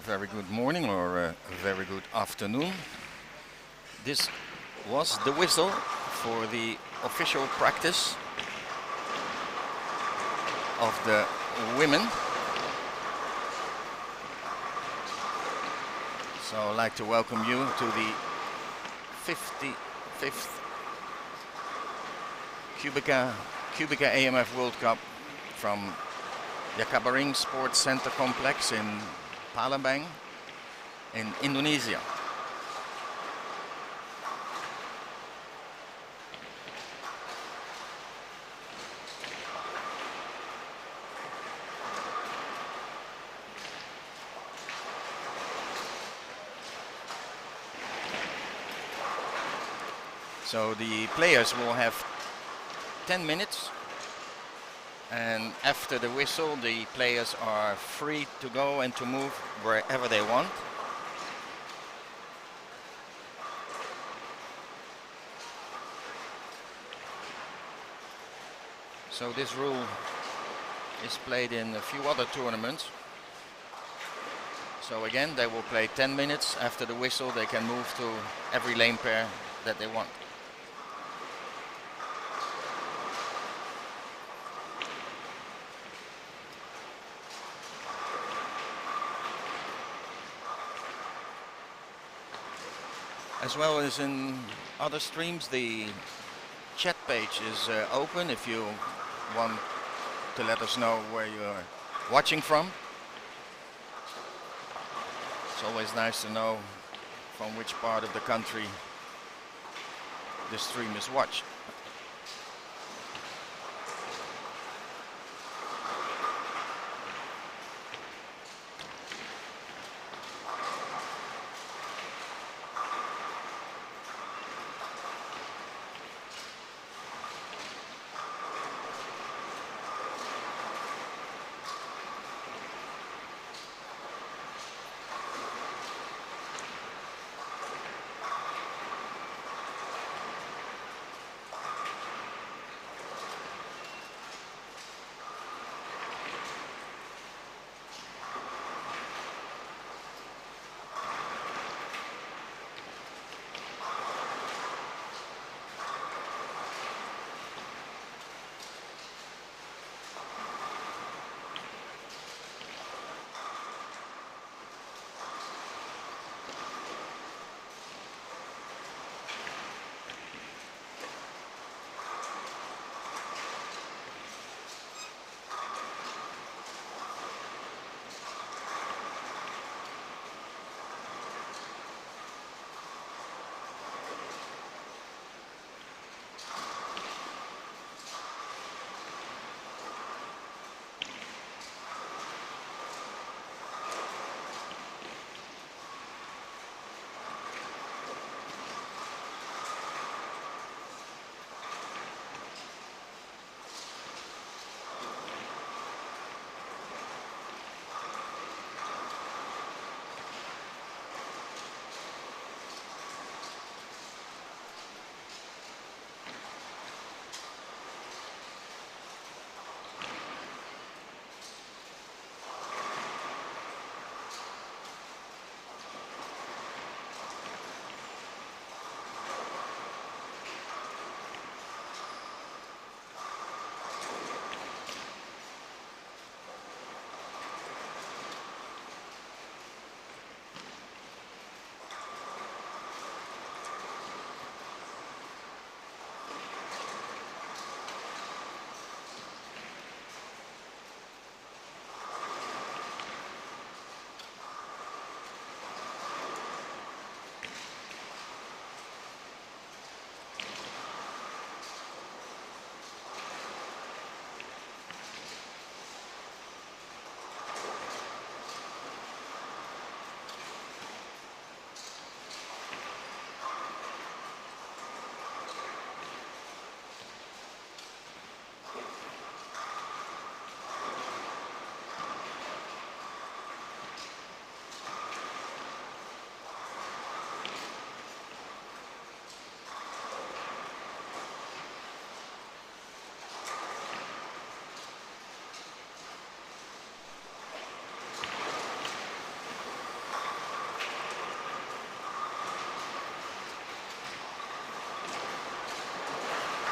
very good morning or a very good afternoon. This was the whistle for the official practice of the women. So I'd like to welcome you to the 55th QubicaAMF World Cup from Jakabaring Sports Center Complex in Palembang in Indonesia. So the players will have 10 minutes, and after the whistle the players are free to go and to move wherever they want. So this rule is played in a few other tournaments. So again, they will play 10 minutes. After the whistle they can move to every lane pair that they want. As well as in other streams, the chat page is open if you want to let us know where you're watching from. It's always nice to know from which part of the country the stream is watched.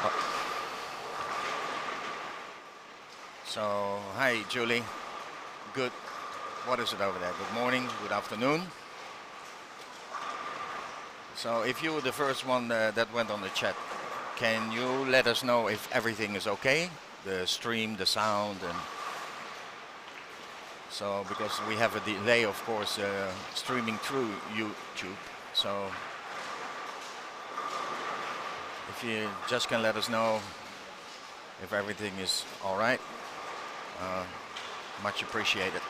Oh, so, hi Julie. Good. What is it over there? Good morning, good afternoon. So, if you were the first one that went on the chat, can you let us know if everything is okay? The stream, the sound, and so because we have a delay, of course, streaming through YouTube. So, if you just can let us know if everything is all right, uh, much appreciated.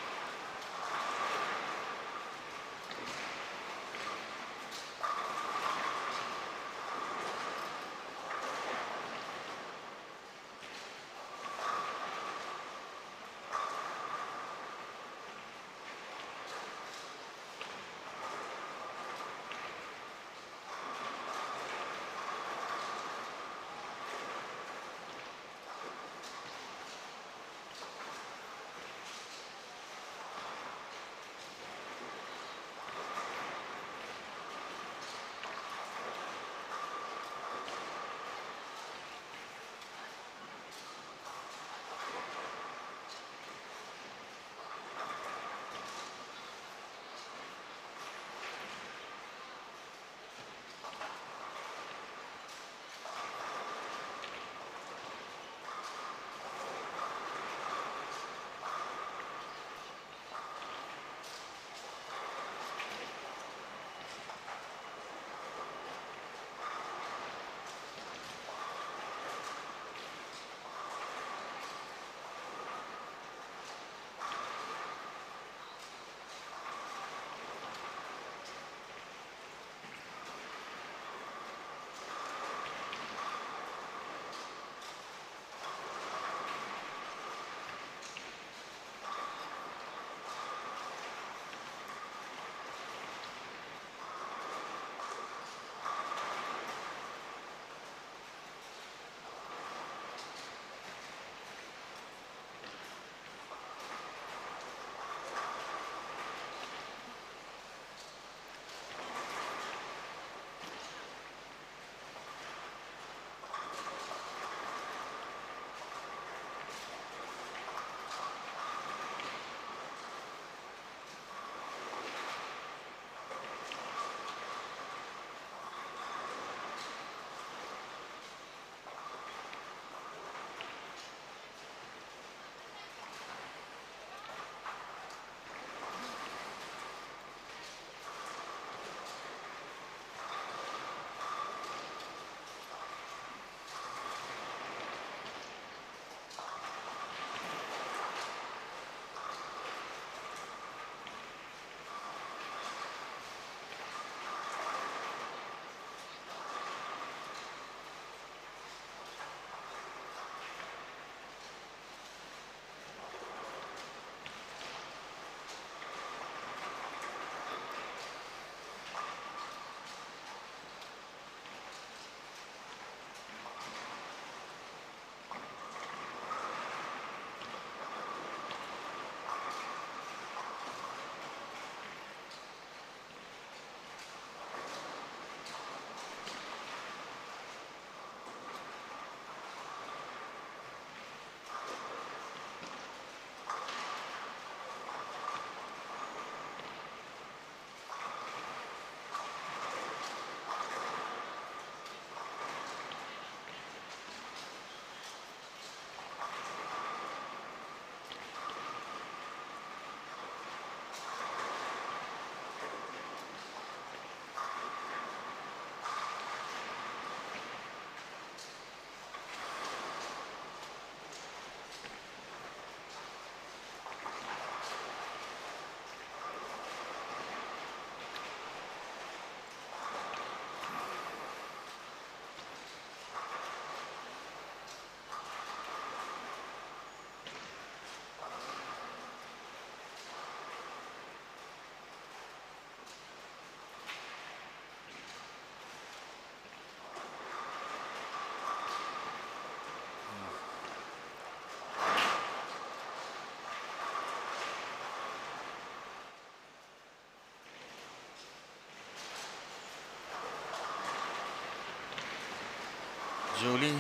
Julie,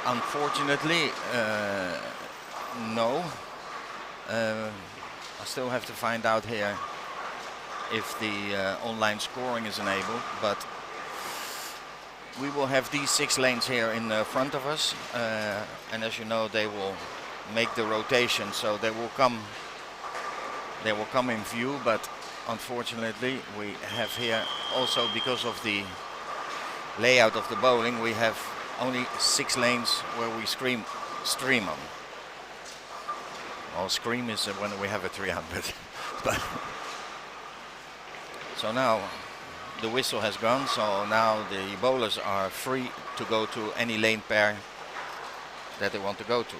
unfortunately, no. I still have to find out here if the online scoring is enabled, but we will have these 6 lanes here in front of us, and as you know, they will make the rotation, so they will come in view. But unfortunately, we have here also, because of the layout of the bowling, we have only 6 lanes where we stream on. Well, scream is when we have a 300. But so now the whistle has gone, so now the bowlers are free to go to any lane pair that they want to go to.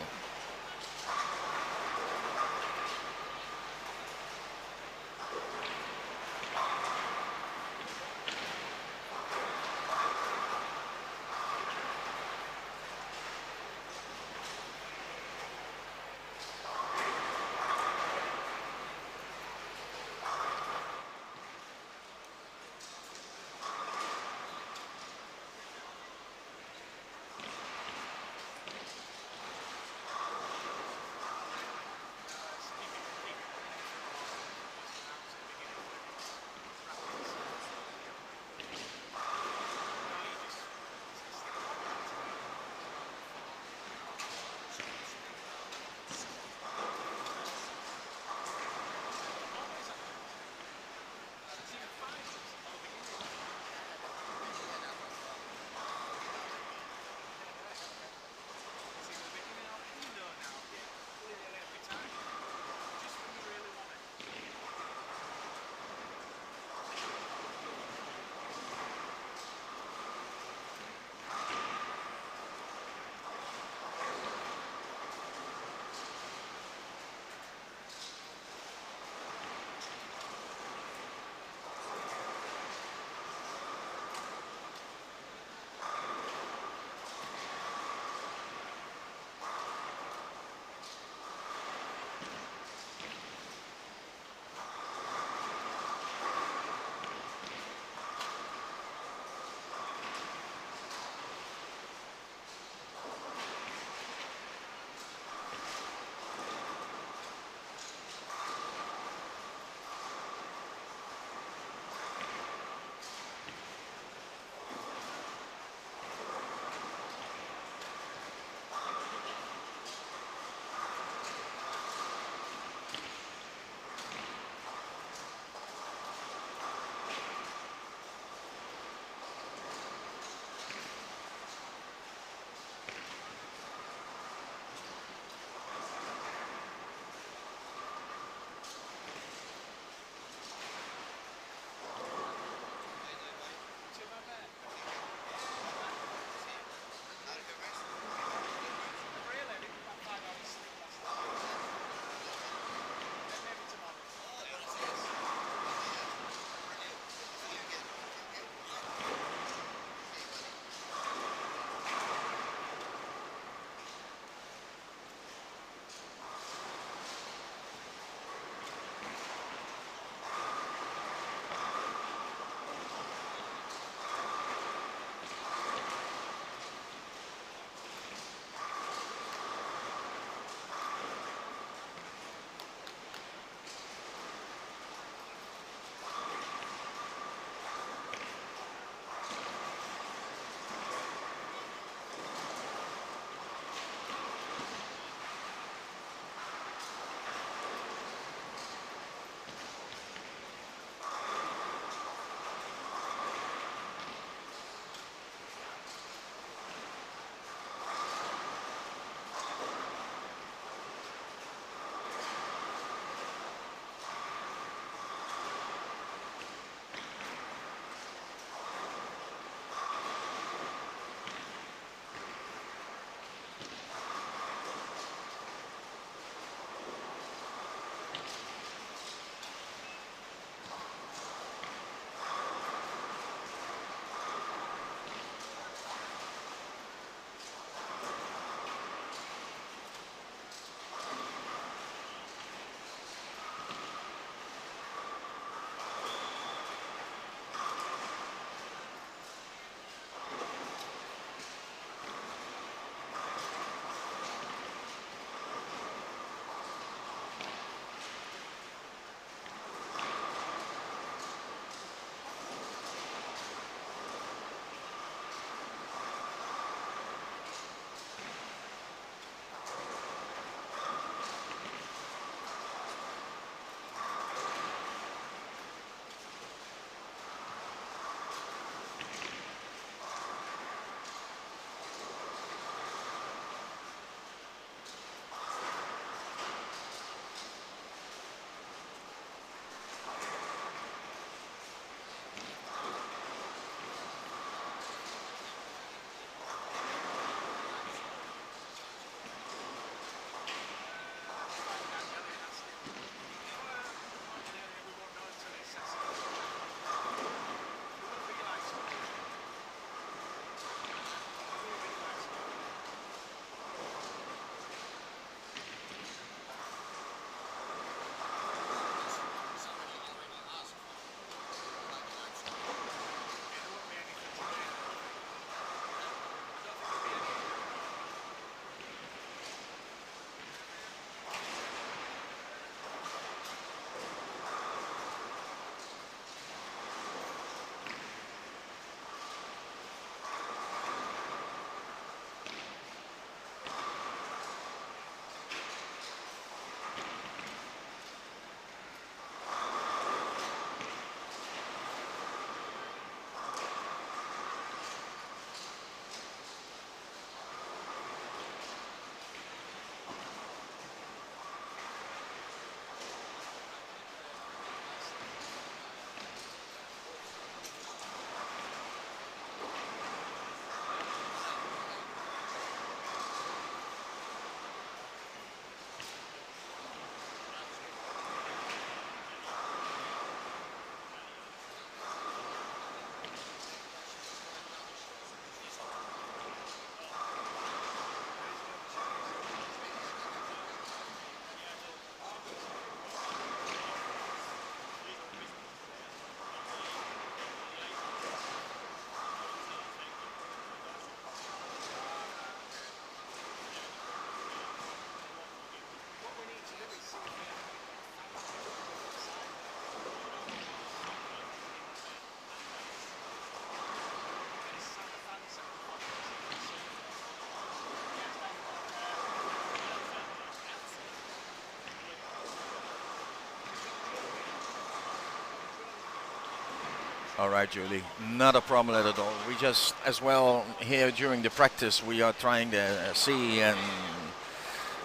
All right, Julie. Not a problem at all. We just, as well, here during the practice, we are trying to see and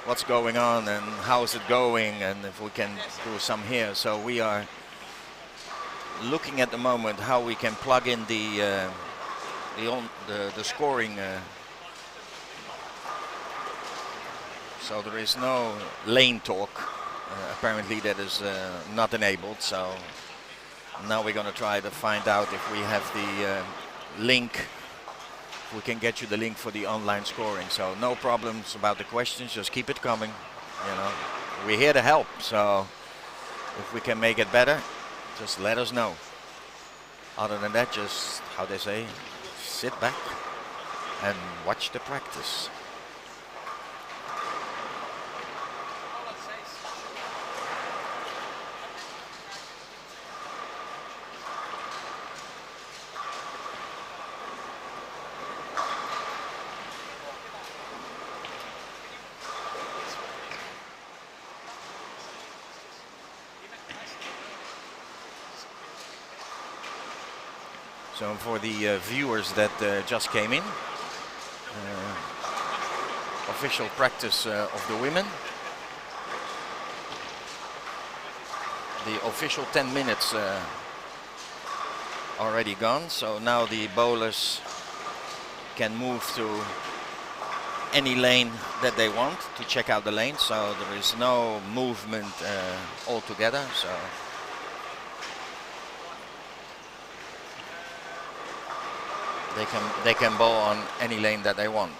what's going on and how's it going, and if we can do some here. So we are looking at the moment how we can plug in the scoring. So there is no lane talk. Apparently that is not enabled. So now we're going to try to find out if we have the link. We can get you the link for the online scoring. So no problems about the questions. Just keep it coming. You know, we're here to help. So if we can make it better, just let us know. Other than that, just, how they say, sit back and watch the practice. So for the viewers that just came in, official practice of the women. The official 10 minutes already gone, so now the bowlers can move to any lane that they want to check out the lane, so there is no movement altogether. So they can bowl on any lane that they want.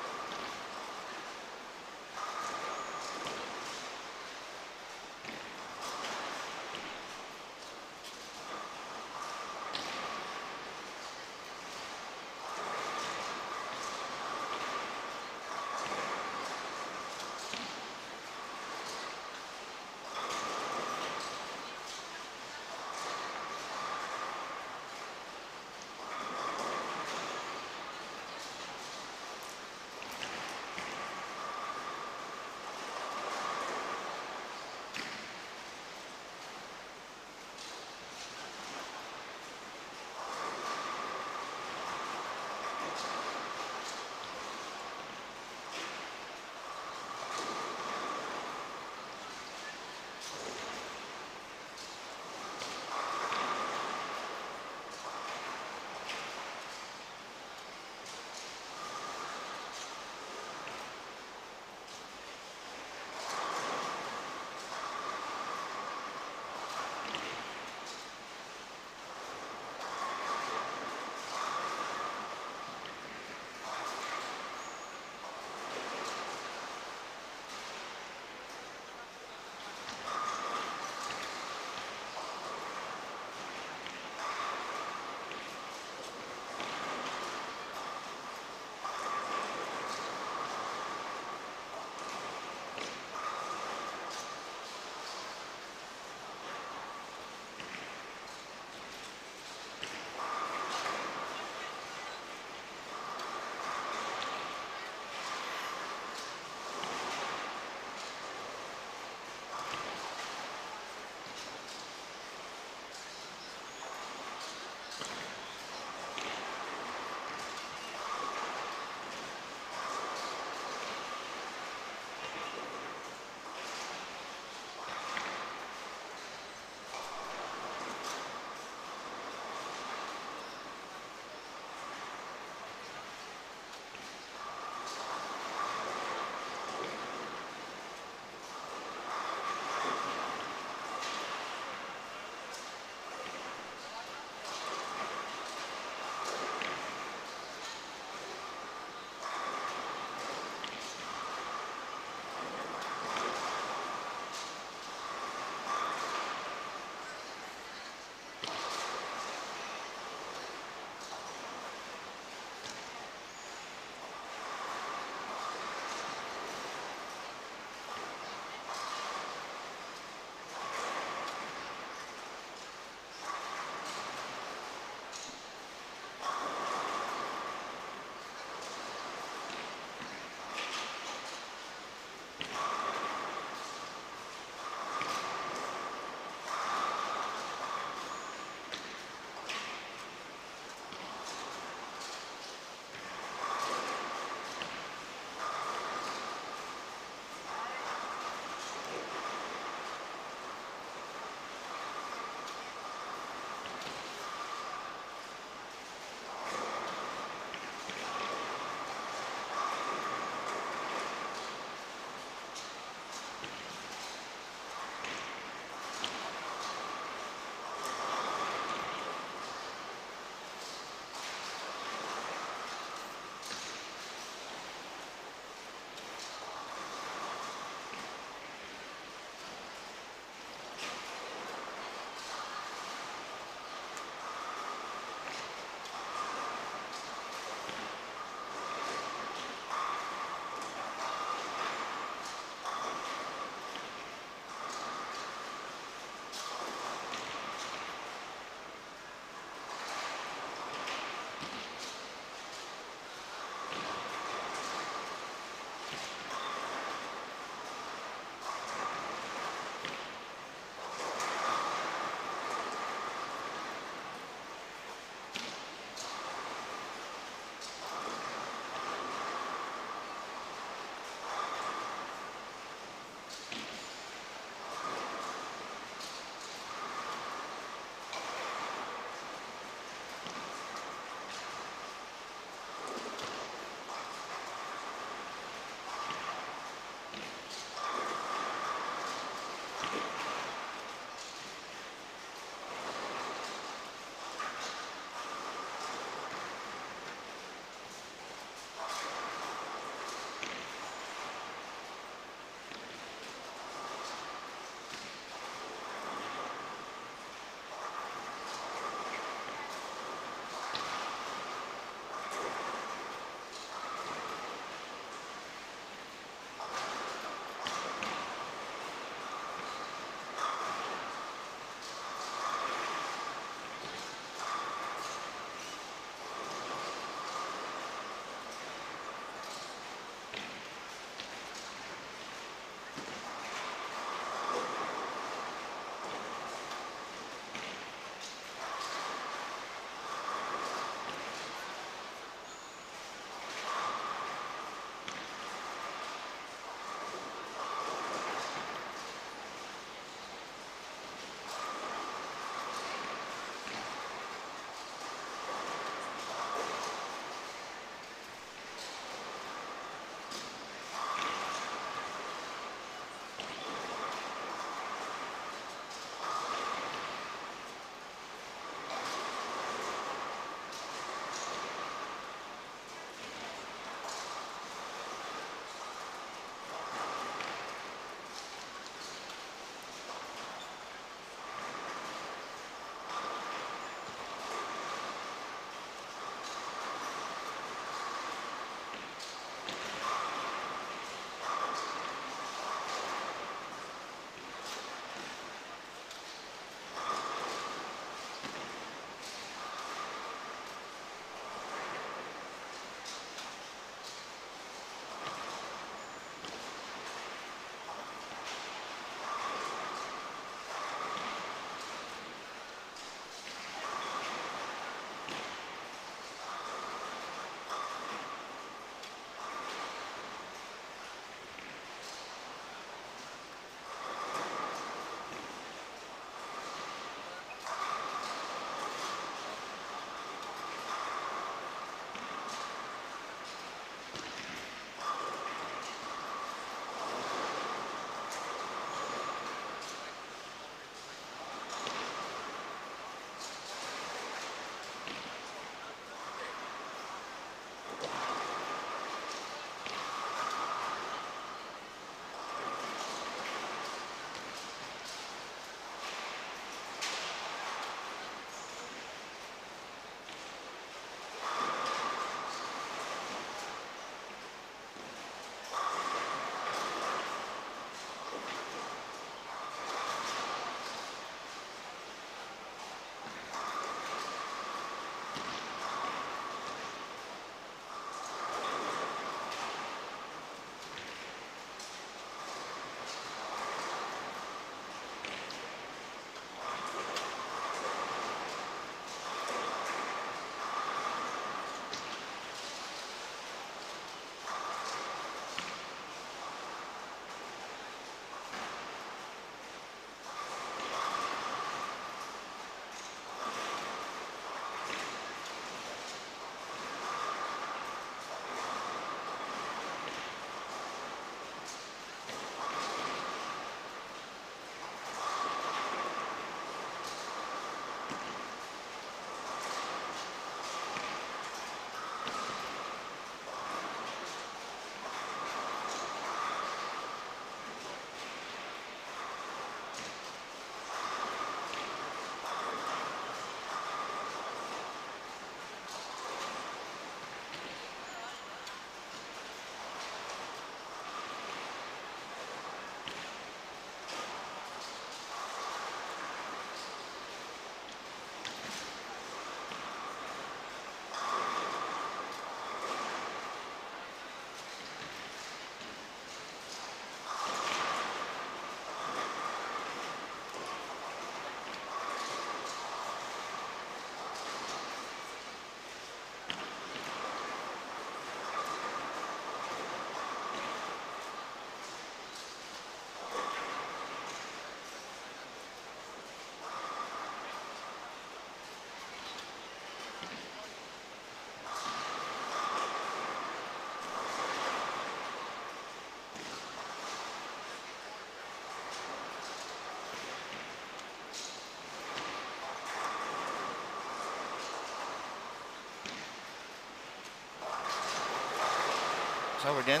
So again,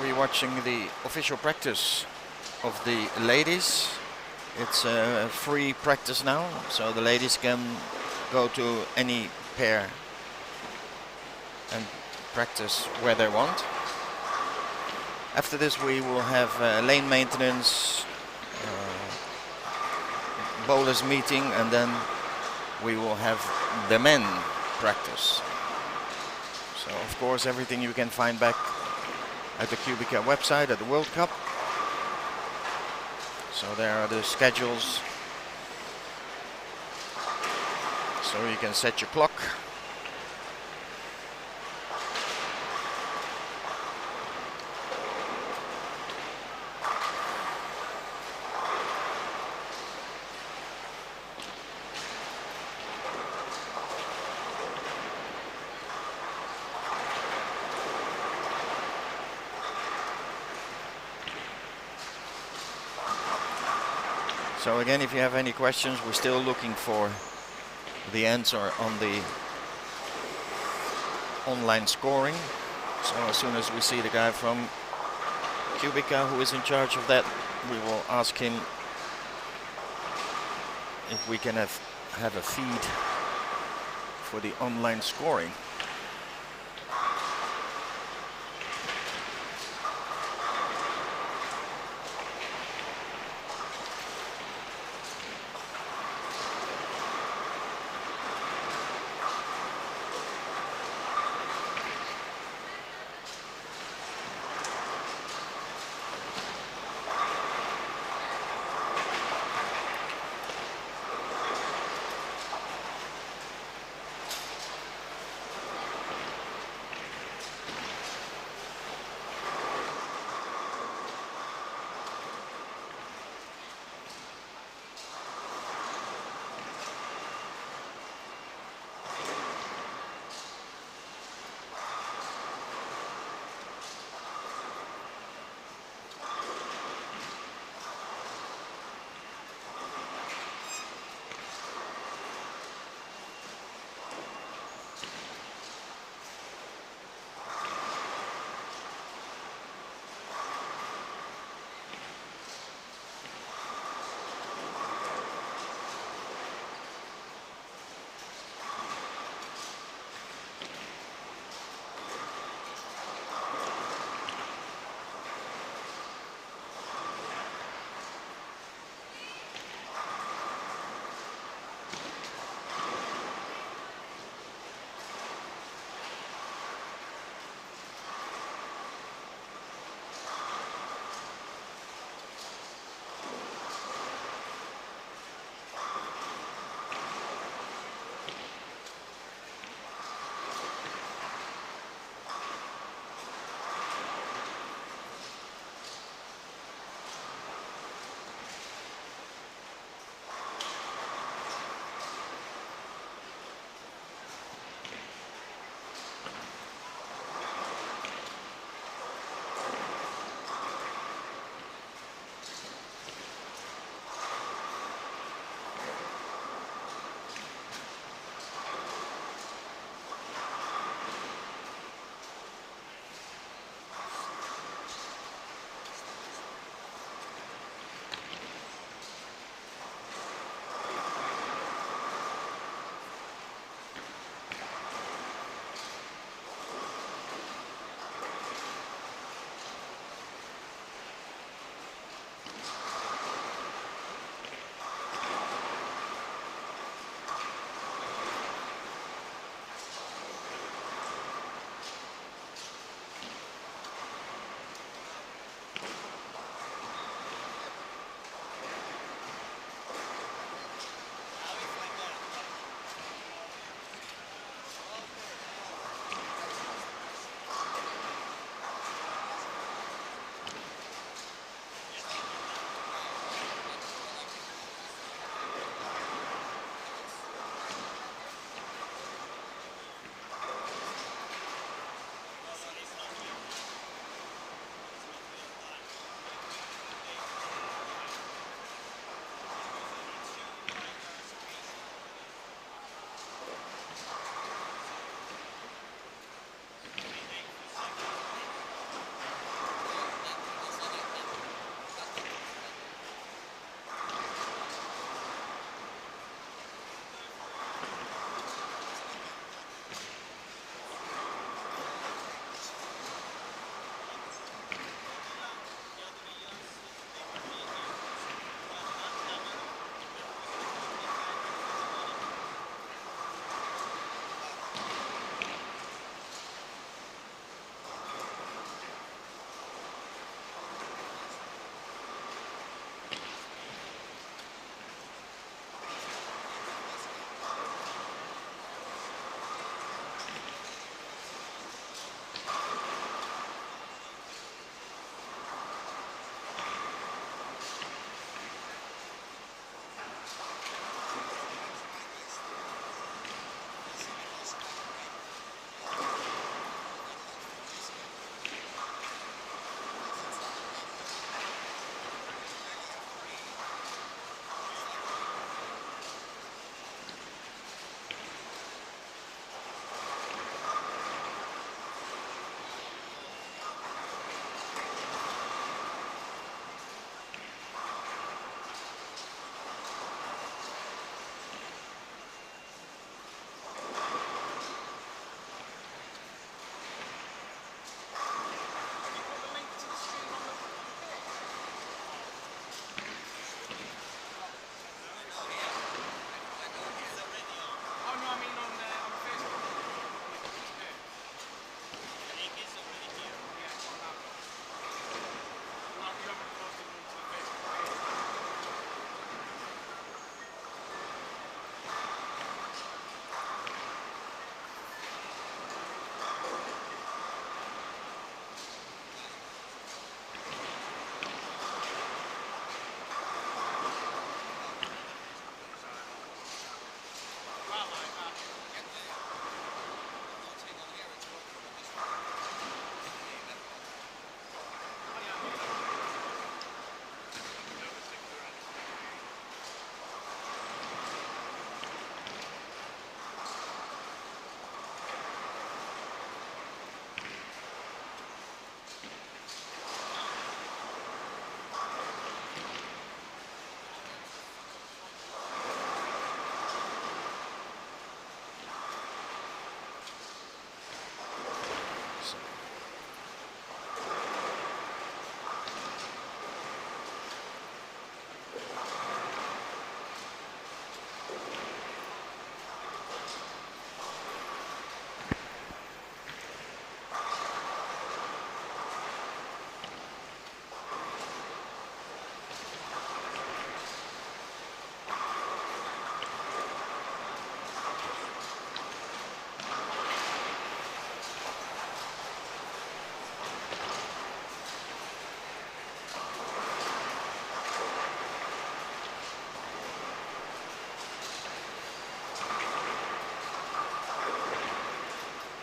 we're watching the official practice of the ladies. It's a free practice now, so the ladies can go to any pair and practice where they want. After this we will have lane maintenance, bowlers meeting, and then we will have the men practice. So of course everything you can find back at the Qubica website at the World Cup. So there are the schedules, so you can set your clock. So again, if you have any questions, we're still looking for the answer on the online scoring. So as soon as we see the guy from Qubica who is in charge of that, we will ask him if we can have a feed for the online scoring.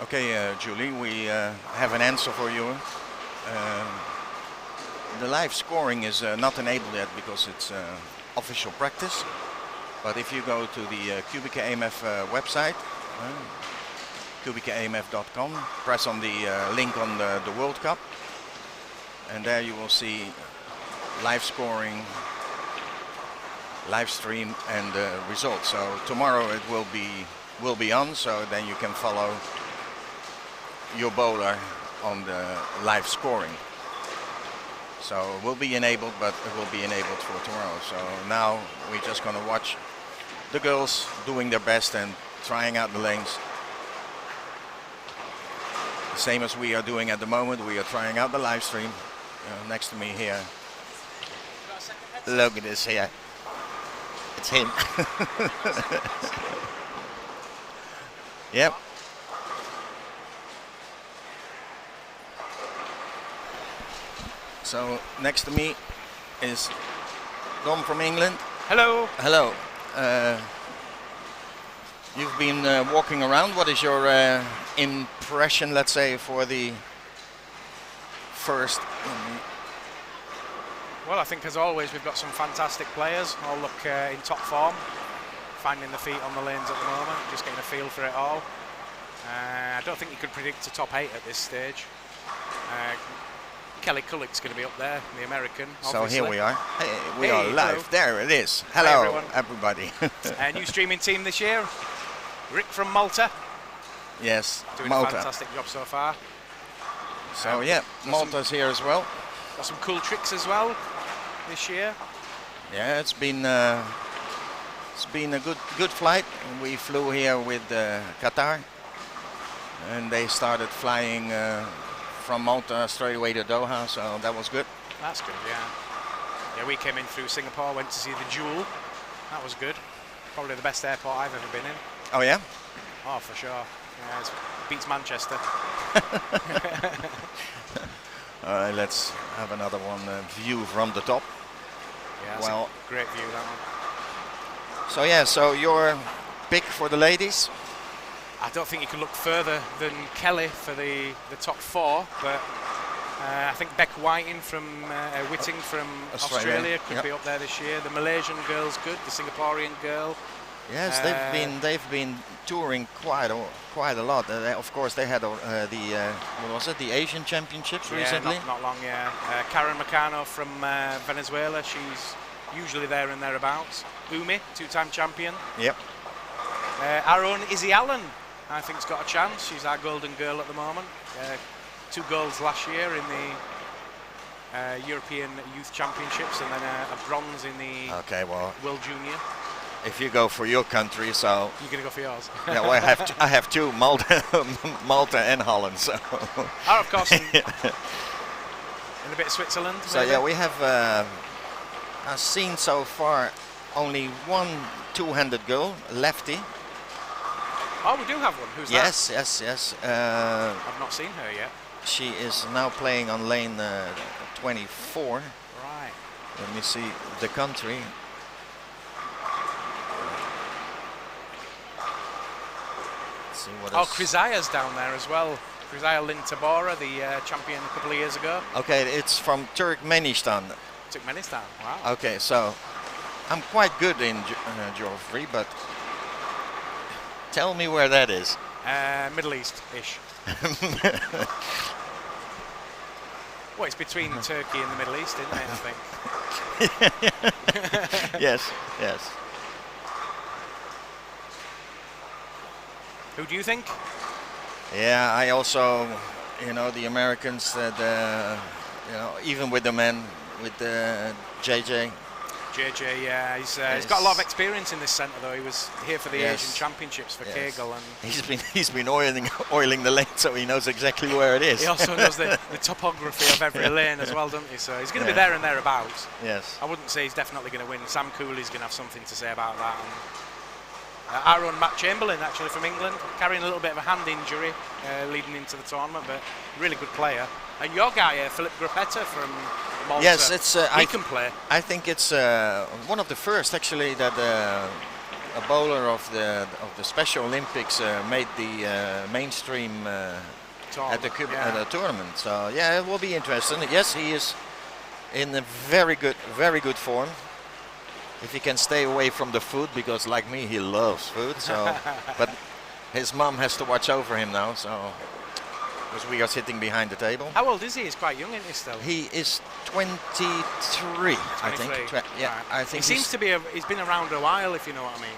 Okay, Julie, we have an answer for you. The live scoring is not enabled yet because it's official practice. But if you go to the QubicaAMF website, QubicaAMF.com, press on the link on the World Cup, and there you will see live scoring, live stream, and results. So tomorrow it will be on, so then you can follow your bowler on the live scoring. So it will be enabled, but it will be enabled for tomorrow. So now we're just going to watch the girls doing their best and trying out the lanes. The same as we are doing at the moment. We are trying out the live stream. Next to me here. Look at this here. It's him. Yep. So next to me is Dom from England. Hello. Hello. You've been walking around. What is your impression, let's say, for the first? Well, I think as always we've got some fantastic players. All look in top form, finding the feet on the lanes at the moment, just getting a feel for it all. I don't think you could predict a top 8 at this stage. Kelly Kullick's going to be up there, the American. Obviously. So here we are. Hey, we are live. Hello. There it is. Hello, everybody. New streaming team this year. Rick from Malta. Yes, doing Malta. a fantastic job so far. So yeah, Malta's here as well. Got some cool tricks as well this year. Yeah, it's been a good flight. We flew here with Qatar, and they started flying from Malta straight away to Doha, so that was good. That's good, yeah. Yeah, we came in through Singapore, went to see the Jewel. That was good. Probably the best airport I've ever been in. Oh yeah? Oh, for sure. Yeah, it beats Manchester. All right, let's have another one view from the top. Yeah, that's a great view, that one. So yeah, so your pick for the ladies? I don't think you can look further than Kelly for the top 4, but I think Beck Whiting from Whiting from Australia could be up there this year. The Malaysian girl's good, the Singaporean girl. Yes, they've been touring quite a lot. Of course, they had what was it, the Asian Championships recently? Not long, yeah. Karen Meccano from Venezuela, she's usually there and thereabouts. Umi, 2-time champion. Yep. Our own Izzy Allen, I think, has got a chance. She's our golden girl at the moment. 2 golds last year in the European Youth Championships, and then a bronze in the World Junior. If you go for your country, so you're gonna go for yours. Yeah, well, I have 2, Malta and Holland. So. Oh, of course. And a bit of Switzerland. So maybe? Yeah, we have seen so far only one two-handed girl, lefty. Oh, we do have one. Who's that? Yes. I've not seen her yet. She is now playing on lane 24. Right. Let me see the country. Let's see what Krizaya's down there as well. Krizaya Lintabora, the champion a couple of years ago. Okay, it's from Turkmenistan. Turkmenistan, wow. Okay, so I'm quite good in geography, but tell me where that is. Middle East-ish. Well, it's between Turkey and the Middle East, isn't it, I think? Yes. Who do you think? Yeah, I also, the Americans that, even with the men, with JJ. JJ, yeah, he's got a lot of experience in this centre though. He was here for the Asian Championships for Kegel, and he's been oiling the lane, so he knows exactly where it is. He also knows the topography of every lane as well, doesn't he? So he's going to be there and thereabouts. Yes. I wouldn't say he's definitely going to win. Sam Cooley's going to have something to say about that. And our own Matt Chamberlain, actually from England, carrying a little bit of a hand injury leading into the tournament, but really good player. And your guy, Philip Gruppetta from Malta, yes, he can play. I think it's one of the first actually that a bowler of the Special Olympics made the mainstream at the tournament. So yeah, it will be interesting. Yes, he is in a very good form. If he can stay away from the food, because like me, he loves food. So, but his mom has to watch over him now. So, because we are sitting behind the table. How old is he? He's quite young, isn't he still? He is 23, I think. Yeah, right. I think he seems to be. He's been around a while, if you know what I mean.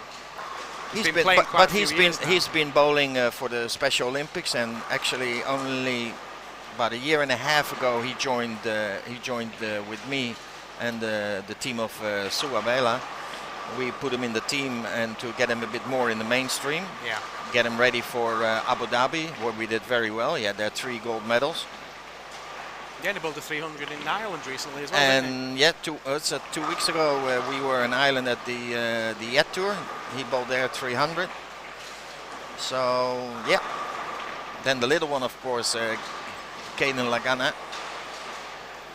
He's been bowling for the Special Olympics, and actually only about a year and a half ago he joined with me and the team of Suabela. We put him in the team and to get him a bit more in the mainstream. Yeah. Get him ready for Abu Dhabi, where we did very well. He had 3 gold medals. Yeah, he bowled a 300 in Ireland recently as well. And yeah, 2 weeks ago we were in Ireland at the Yet Tour. He bowled there 300. So yeah. Then the little one, of course, Caden Lagana,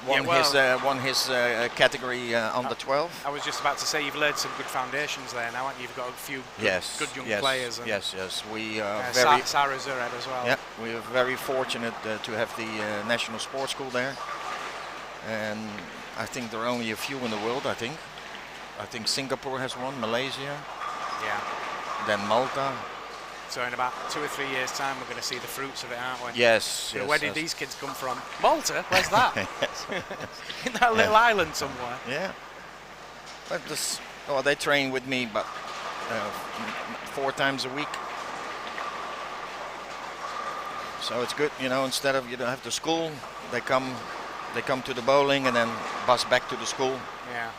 won his category under 12. I was just about to say, you've laid some good foundations there now, and you've got a few good young players. And yes. We are Sarah Zured as well. Yeah, we are very fortunate to have the National Sports School there, and I think there are only a few in the world. I think Singapore has one, Malaysia. Yeah. Then Malta. So in about 2 or 3 years' time, we're going to see the fruits of it, aren't we? Yes. Where did these kids come from? Malta? Where's that? In that little island somewhere. Yeah. But they train with me, but 4 times a week. So it's good, Instead of you don't have to school, they come to the bowling and then bus back to the school. Yeah.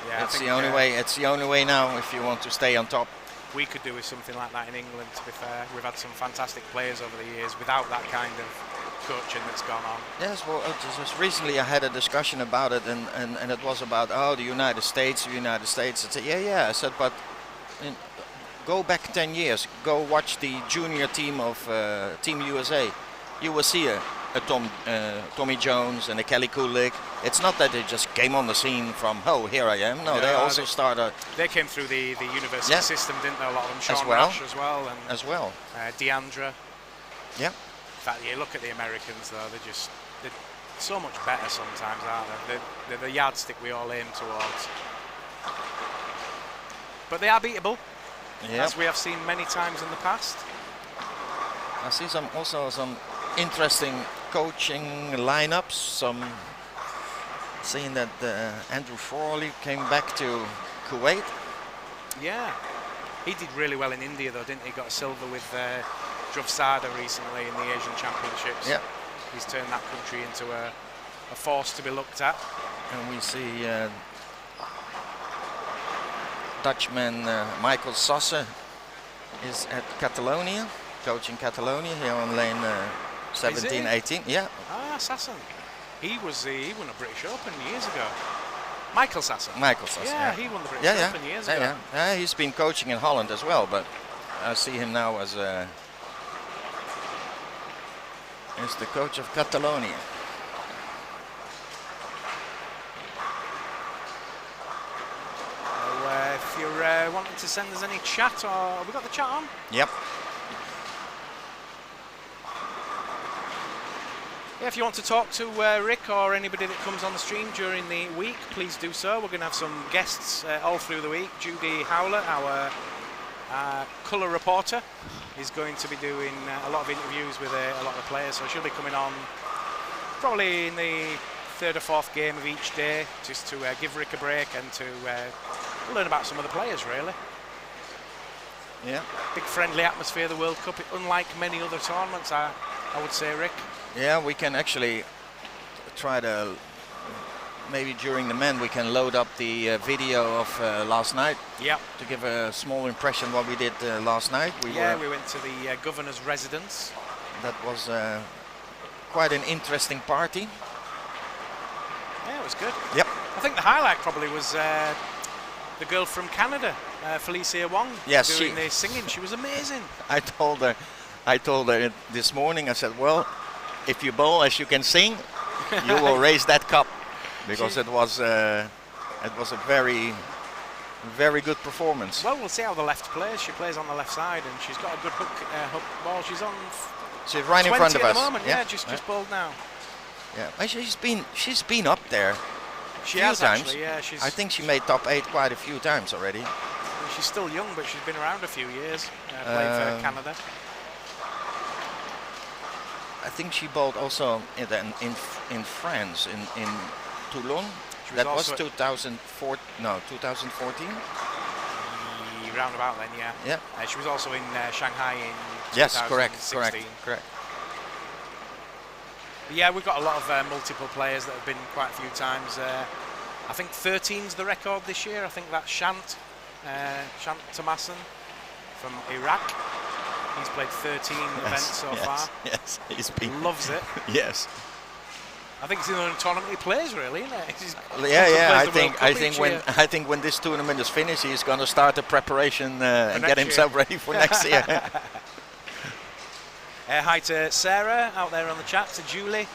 Yeah. It's the only way. It's the only way now if you want to stay on top. We could do with something like that in England, to be fair. We've had some fantastic players over the years without that kind of coaching that's gone on. Yes, well, just recently I had a discussion about it, and it was about, the United States. I said, yeah. I said, but go back 10 years. Go watch the junior team of Team USA. You will see a Tommy Jones and a Kelly Kulik. It's not that they just came on the scene from, here I am. No, they also started. They came through the university system, didn't they? A lot of them. Sean Rash as well. And Deandra. Yeah. In fact, you look at the Americans though, they're so much better sometimes, aren't they? They're the yardstick we all aim towards. But they are beatable, as we have seen many times in the past. I see some interesting coaching lineups. Seeing that Andrew Frawley came back to Kuwait. Yeah, he did really well in India though, didn't he? Got a silver with Dhruv Sada recently in the Asian Championships. Yeah, he's turned that country into a force to be looked at. And we see Dutchman Michael Sasse is at Catalonia, coaching Catalonia here on lane 17, 18. Yeah. Ah, Sassen. He won a British Open years ago. Michael Sassen. Yeah, he won the British Open years ago. Yeah, he's been coaching in Holland as well, but I see him now as the coach of Catalonia. Well, if you're wanting to send us any chat, or have we got the chat on? Yep. Yeah, if you want to talk to Rick or anybody that comes on the stream during the week, please do so. We're going to have some guests all through the week. Judy Howler, our colour reporter, is going to be doing a lot of interviews with a lot of the players. So she'll be coming on probably in the 3rd or 4th game of each day, just to give Rick a break and to learn about some of the players, really. Yeah. Big friendly atmosphere, the World Cup, unlike many other tournaments, I would say, Rick. Yeah, we can actually try to, maybe during the men, we can load up the video of last night. Yeah. To give a small impression what we did last night. We went to the governor's residence. That was quite an interesting party. Yeah, it was good. Yep. I think the highlight probably was the girl from Canada, Felicia Wong, doing the singing. She was amazing. I told her this morning, I said, well, if you bowl as you can sing, you will raise that cup, because it was a very very good performance. Well, we'll see how the left plays. She plays on the left side, and she's got a good hook ball. She's on. She's right in 20 front of at us. the moment. Yeah, just bowled now. Yeah, and she's been up there. She few has times. actually. Yeah, she's. I think she made top 8 quite a few times already. She's still young, but she's been around a few years. Played for Canada. I think she bowled also in France in Toulon. That was 2004. No, 2014. Round about then, yeah. Yeah. She was also in Shanghai in Yes, 2016. correct. But yeah, we've got a lot of multiple players that have been quite a few times. I think 13's the record this year. I think that's Shant Tamasan from Iraq. He's played 13 events so far. Yes, he's been. Loves it. Yes. I think it's the only tournament he plays, really, isn't it? Yeah. I think when this tournament is finished, he's going to start the preparation and get himself ready for next year. Hi to Sarah out there on the chat, to Julie,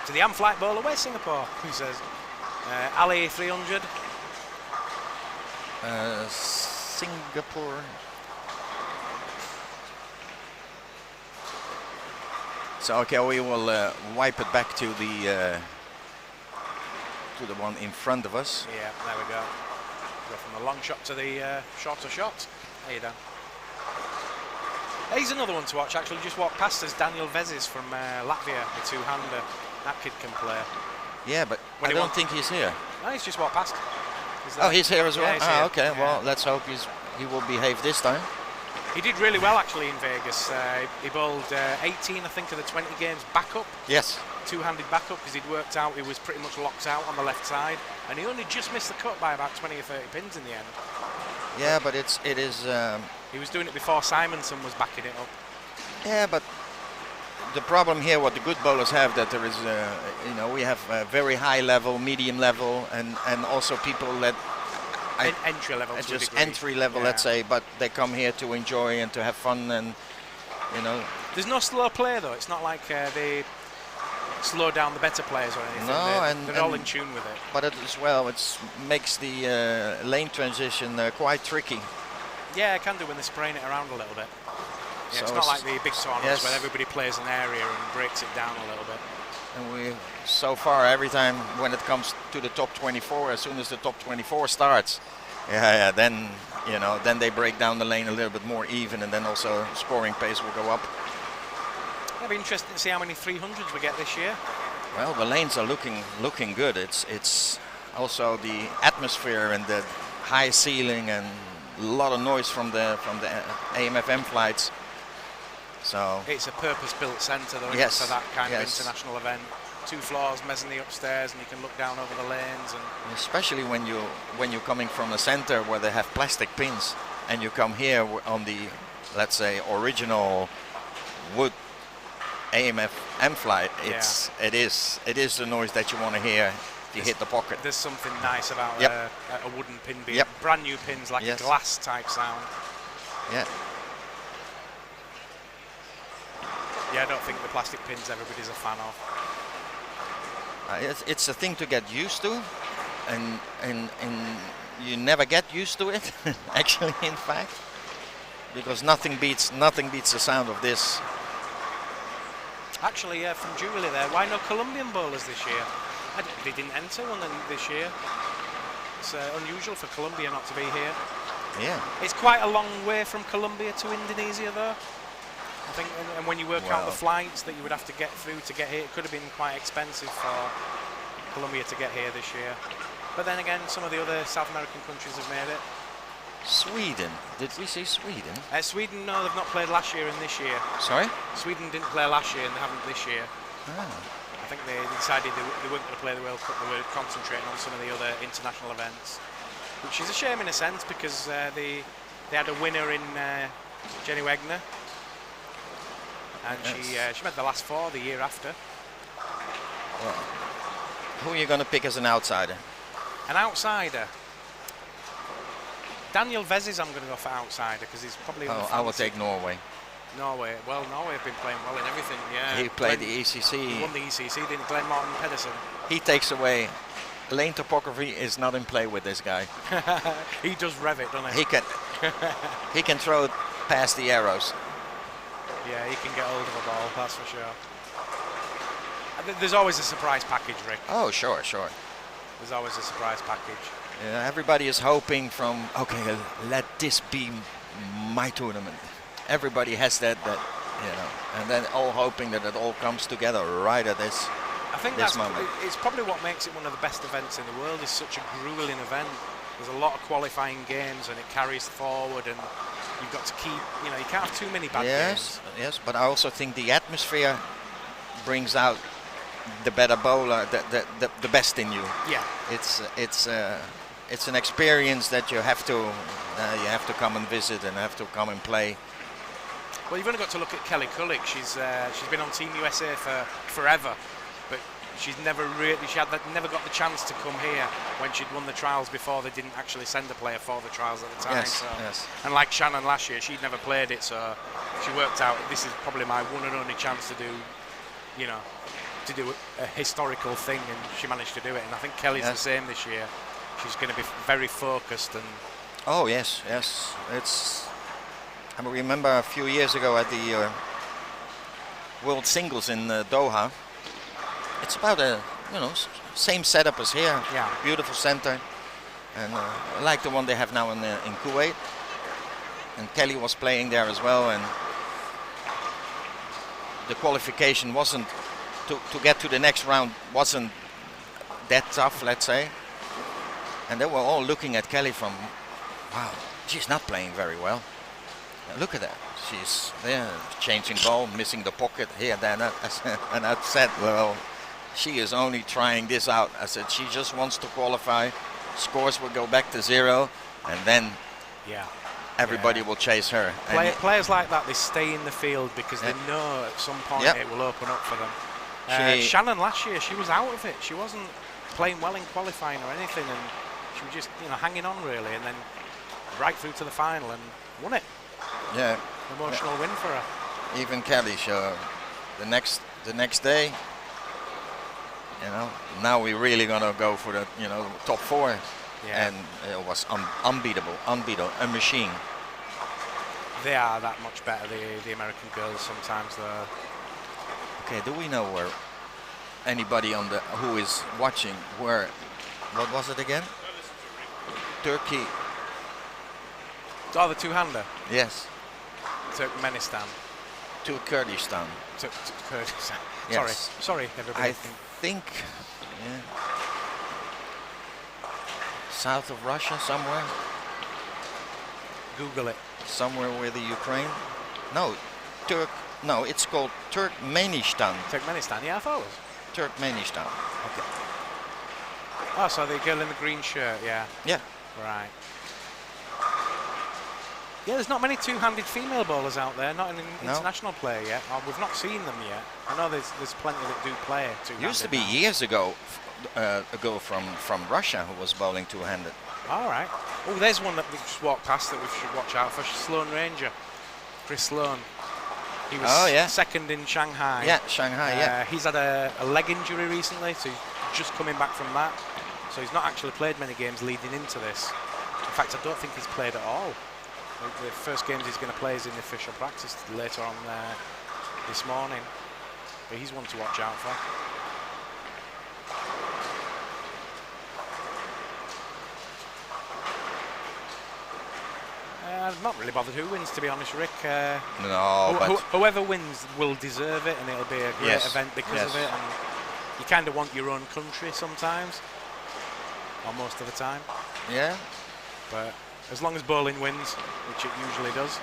to the Flight bowler. Where's Singapore? Who says? Ali 300. Singapore. So okay, we will wipe it back to the one in front of us. Yeah, there we go. Go from the long shot to the shorter shot. There you go. He's another one to watch. Actually, just walked past us. Daniel Vezis from Latvia, the two-hander. That kid can play. Yeah, but I don't think he's here. No, he's just walked past. He's here as well. Yeah, here. Okay. Yeah. Well, let's hope he will behave this time. He did really well actually in Vegas. He bowled 18, I think, of the 20 games back up. Yes. Two-handed back up because he'd worked out he was pretty much locked out on the left side, and he only just missed the cut by about 20 or 30 pins in the end. Yeah, but it is. He was doing it before Simonson was backing it up. Yeah, but the problem here, what the good bowlers have, that there is, we have a very high level, medium level, and also people that. Entry level. Just entry level, let's say, but they come here to enjoy and to have fun, and There's no slow play though. It's not like they slow down the better players or anything. No, they're all in tune with it. But as well, it makes the lane transition quite tricky. Yeah, it can do when they're spraying it around a little bit. Yeah, so it's not like the big tournaments where everybody plays an area and breaks it down a little bit. And so far, every time when it comes to the top 24, as soon as the top 24 starts, then then they break down the lane a little bit more even, and then also scoring pace will go up. It'll be interesting to see how many 300s we get this year. Well, the lanes are looking good. It's also the atmosphere and the high ceiling and a lot of noise from the AMFM flights. So it's a purpose-built centre though, yes, for that kind of yes. international event. 2 floors, mezzanine upstairs, and you can look down over the lanes. And especially when you're coming from a centre where they have plastic pins, and you come here on the, let's say, original wood AMFM flight. It is the noise that you want to hear. You hit the pocket. There's something nice about a wooden pin being brand new pins, like a glass type sound. Yeah. Yeah, I don't think the plastic pins everybody's a fan of. It's a thing to get used to, and you never get used to it. Actually, in fact, because nothing beats the sound of this. Actually, from Julie there, why no Colombian bowlers this year? They didn't enter one this year. It's unusual for Colombia not to be here. Yeah. It's quite a long way from Colombia to Indonesia, though. I think, and when you work out the flights that you would have to get through to get here, it could have been quite expensive for Colombia to get here this year. But then again, some of the other South American countries have made it. Sweden. Did we say Sweden? Sweden, no, they've not played last year and this year. Sorry? Sweden didn't play last year and they haven't this year. Ah. I think they decided they weren't going to play the World Cup, they were concentrating on some of the other international events. Which is a shame in a sense, because they had a winner in Jenny Wegner. And she made the last 4 the year after. Well, who are you going to pick as an outsider? An outsider? Daniel Vezis, I'm going to go for outsider, because he's probably... I will take Norway. Norway. Well, Norway have been playing well in everything, yeah. He played the ECC. He won the ECC, didn't Glenn Martin Pedersen? He takes away lane topography is not in play with this guy. He does rev it, doesn't he? He can throw it past the arrows. Yeah, he can get hold of a ball, that's for sure. There's always a surprise package, Rick. Oh, sure, sure. There's always a surprise package. Yeah, everybody is hoping okay, let this be my tournament. Everybody has that, you know, and then all hoping that it all comes together right at this. I think this that's moment. It's probably what makes it one of the best events in the world. It's such a grueling event. There's a lot of qualifying games, and it carries forward, and you've got to keep, you know, you can't have too many bad games. Yes, but I also think the atmosphere brings out the better bowler, the best in you. Yeah. It's an experience that you have to come and visit and have to come and play. Well, you've only got to look at Kelly Cullick. She's been on Team USA for forever, but she's never never got the chance to come here when she'd won the trials before. They didn't actually send a player for the trials at the time. Yes, so. yes. And like Shannon last year, she'd never played it, so she worked out this is probably my one and only chance to do, you know, to do a historical thing, and she managed to do it. And I think Kelly's the same this year. She's going to be very focused and. Oh yes. I remember a few years ago at the World Singles in Doha. It's about same setup as here. Yeah. Beautiful center, and like the one they have now in Kuwait. And Kelly was playing there as well, and the qualification wasn't to get to the next round wasn't that tough, let's say. And they were all looking at Kelly from, wow, she's not playing very well. Now look at that. She's there, changing ball, missing the pocket here, there, and I said, well, she is only trying this out. I said, she just wants to qualify. Scores will go back to 0, and then everybody will chase her. Players like that, they stay in the field because they know at some point it will open up for them. Shannon last year, she was out of it. She wasn't playing well in qualifying or anything, and she was just hanging on really, and then right through to the final and won it. Yeah. Emotional win for her. Even Kelly, the next day, now we're really gonna go for the top 4, and it was unbeatable, a machine. They are that much better, the American girls sometimes though. Okay, do we know where anybody who is watching what was it again? Turkey. Oh, the two-hander? Yes. Turkmenistan. To Kurdistan. To Kurdistan. Yes. Sorry, everybody. I think south of Russia somewhere. Google it. Somewhere with the Ukraine. No, it's called Turkmenistan. Turkmenistan, yeah, I thought it was. Turkmenistan. Okay. Oh, so the girl in the green shirt, yeah. Yeah. Right. Yeah, there's not many two-handed female bowlers out there, not an international player yet. We've not seen them yet. I know there's plenty that do play two-handed. Used to be years ago, a girl from Russia who was bowling two-handed. All right. Oh, there's one that we just walked past that we should watch out for. Sloan Ranger, Chris Sloan. He was second in Shanghai. Yeah, Shanghai, yeah. He's had a leg injury recently, so he's just coming back from that. So he's not actually played many games leading into this. In fact, I don't think he's played at all. The first games he's going to play is in the official practice later on this morning. But he's one to watch out for. I'm not really bothered who wins, to be honest, Rick. Whoever wins will deserve it, and it'll be a great event because of it. And you kind of want your own country sometimes, or most of the time. Yeah. But as long as bowling wins, which it usually does.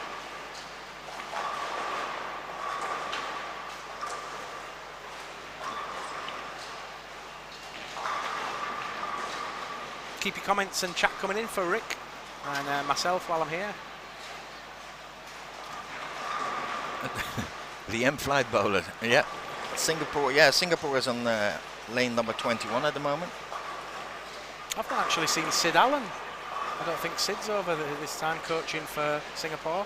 Keep your comments and chat coming in for Rick and myself while I'm here. The M-flight bowler, yeah. Singapore is on lane number 21 at the moment. I've not actually seen Sid Allen. I don't think Sid's over this time coaching for Singapore.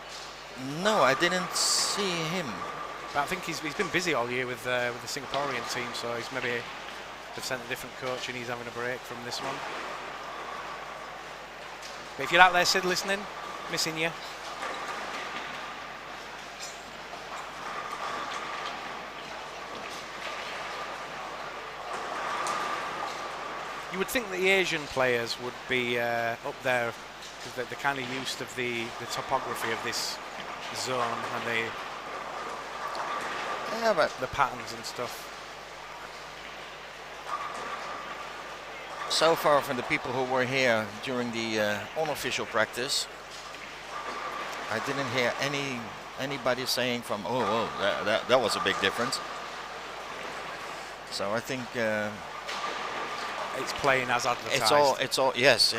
No, I didn't see him. But I think he's been busy all year with the Singaporean team, so he's maybe They've sent a different coach and he's having a break from this one. But if you're out there, Sid, listening, missing you. You would think the Asian players would be up there because they're kind of used to the topography of this zone and the patterns and stuff. So far, from the people who were here during the unofficial practice, I didn't hear anybody saying from, oh, that was a big difference. So I think it's playing as advertised. It's all, yes.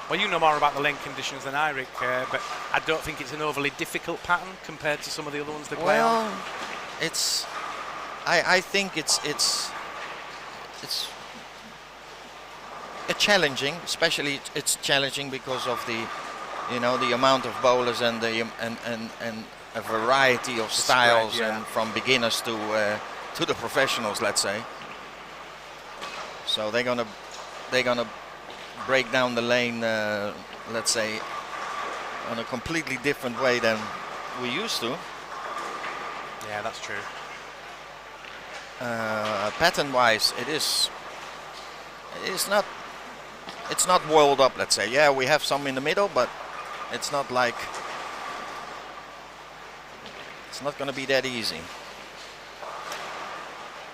Well, you know more about the lane conditions than I, Rick, but I don't think it's an overly difficult pattern compared to some of the other ones they play on. I think it's challenging, especially it's challenging because of the amount of bowlers and a variety of styles spread, and from beginners to the professionals, let's say. So they're gonna break down the lane, let's say, on a completely different way than we used to. Yeah, that's true. Pattern-wise, it's not boiled up, let's say. Yeah, we have some in the middle, but it's not like it's not going to be that easy.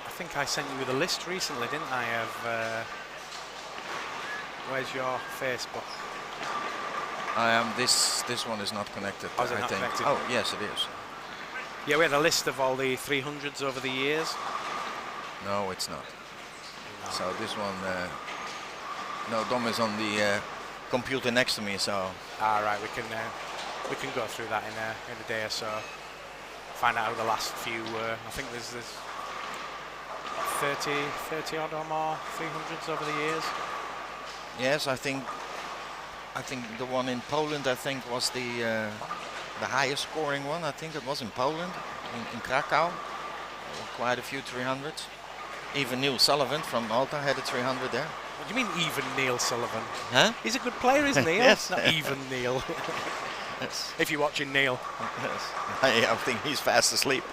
I think I sent you the list recently, didn't I? Of where's your Facebook? This one is not connected. Oh, is it I not think. connected? Oh, yes, it is. Yeah, we had a list of all the 300s over the years. No, it's not. No. So this one, no, Dom is on the computer next to me, so. All right, we can go through that in a day or so. Find out how the last few were. I think there's 30 odd or more 300s over the years. Yes, I think the one in Poland, I think, was the highest scoring one. I think it was in Poland, in Krakow. Quite a few 300s. Even Neil Sullivan from Malta had a 300 there. What do you mean even Neil Sullivan? Huh? He's a good player, isn't he? Yes. Not even Neil. Yes. If you're watching Neil. Yes. I think he's fast asleep.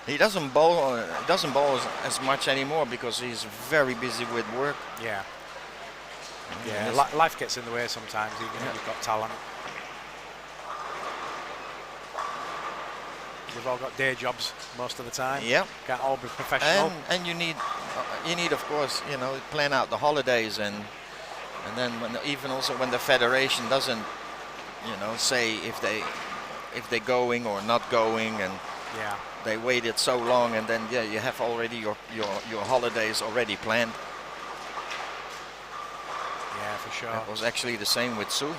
He doesn't bowl as much anymore because he's very busy with work. Yeah. Yeah, life gets in the way sometimes, even if you've got talent. We've all got day jobs most of the time. Yeah. Can't all be professional. And you need of course, plan out the holidays and then even also when the federation doesn't, say if they're going or not going, and they waited so long, and then you have already your holidays already planned. Yeah, for sure. It was actually the same with Sue.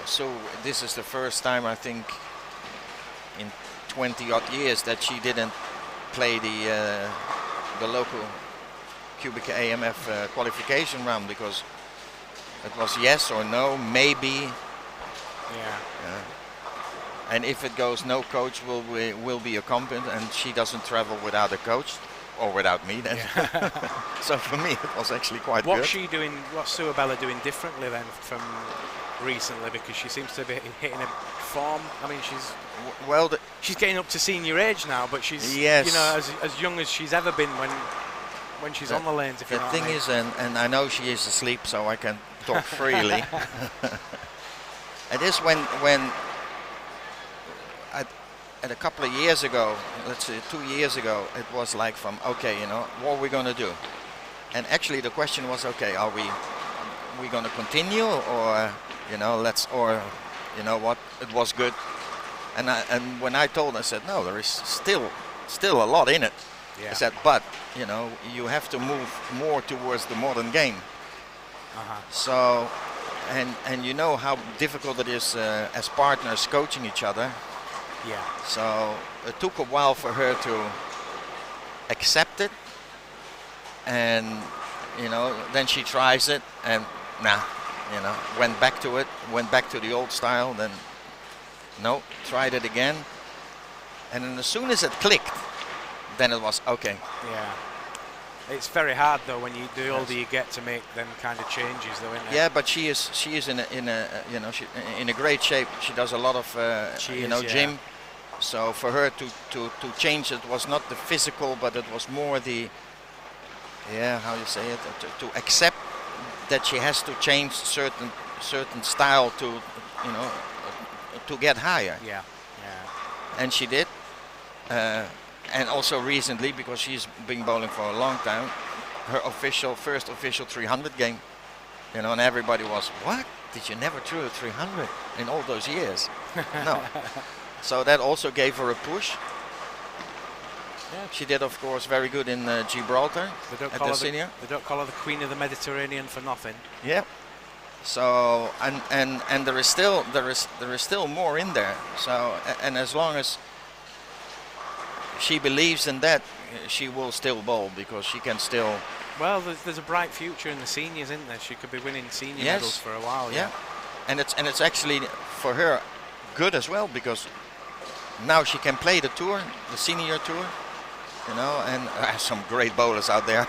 Sue, this is the first time I think in 20 odd years that she didn't play the local QubicaAMF qualification round, because it was yes or no, maybe. Yeah. And if it goes no coach will be accompanied, and she doesn't travel without a coach or without me then. Yeah. So for me it was actually quite good. What's Sue Abella doing differently then from recently, because she seems to be hitting a form? I mean, she's getting up to senior age now, but she's as young as she's ever been when she's on the lanes. If you know what I mean. The thing is, and I know she is asleep, so I can talk freely. It is when at a couple of years ago, let's say 2 years ago, it was like from, okay, what are we going to do? And actually the question was, okay, are we going to continue, or what, it was good. And when I told her, I said, no, there is still a lot in it. Yeah. I said, but you have to move more towards the modern game. So, and you know how difficult it is as partners coaching each other. Yeah. So it took a while for her to accept it, and then she tries it, and went back to the old style. Then tried it again, And then as soon as it clicked, then it was okay. Yeah. It's very hard though when you do all that you get to make them kind of changes, though, isn't it? Yeah, but she is in a you know, she in a great shape. She does a lot of gym. So for her to change, it was not the physical, but it was more the, how you say it, to accept that she has to change certain style to, you know, to get higher. Yeah. And she did. And also recently, because she's been bowling for a long time, her first official 300 game, you know, and everybody was, what? Did you never throw a 300 in all those years? No. So that also gave her a push. Yeah. She did, of course, very good in Gibraltar at the senior. They don't call her the Queen of the Mediterranean for nothing. Yeah. So and there is still more in there. So and as long as she believes in that, she will still bowl, because she can still. Well, there's a bright future in the seniors, isn't there? She could be winning senior medals for a while. Yeah. And it's actually for her good as well, because now she can play the tour, the senior tour, you know, and some great bowlers out there.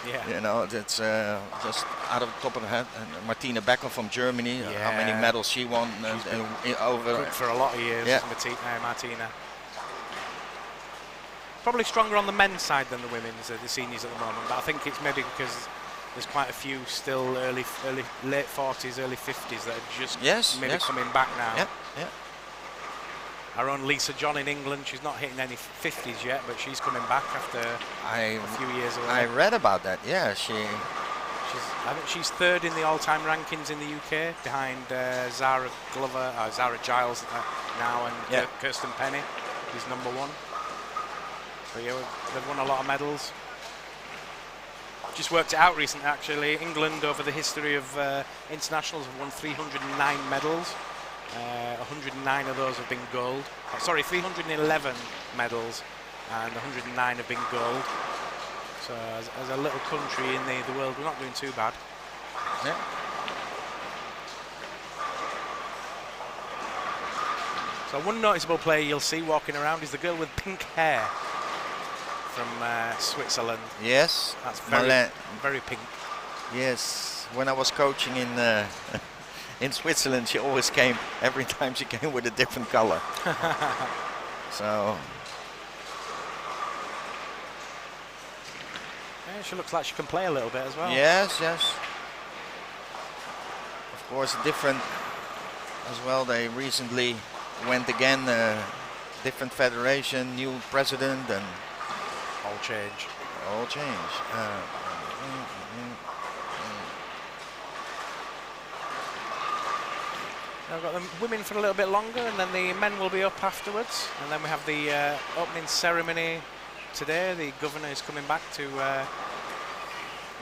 Yeah. You know, that's just out of the top of the head. And Martina Becker from Germany, how many medals she won over. Good for a lot of years, Martina. Probably stronger on the men's side than the women's, the seniors at the moment. But I think it's maybe because there's quite a few still late 40s, early 50s that are just coming back now. Yeah. Our own Lisa John in England, she's not hitting any 50s yet, but she's coming back after a few years away. I read about that. Yeah, I think she's third in the all-time rankings in the UK, behind Zara Giles now, and Kirsten Penny is number one. So yeah, they've won a lot of medals. Just worked it out recently, actually. England, over the history of internationals, have won 309 medals. 109 of those have been gold. 311 medals, and 109 have been gold. So as a little country in the world, we're not doing too bad. Yeah. So one noticeable player you'll see walking around is the girl with pink hair from Switzerland. Yes. That's very pink. Yes. When I was coaching in Switzerland, she always came, every time she came, with a different color. So. Yeah, she looks like she can play a little bit as well. Yes. Of course, different as well. They recently went again, different federation, new president, and all change. I've got the women for a little bit longer, and then the men will be up afterwards. And then we have the opening ceremony today. The governor is coming back to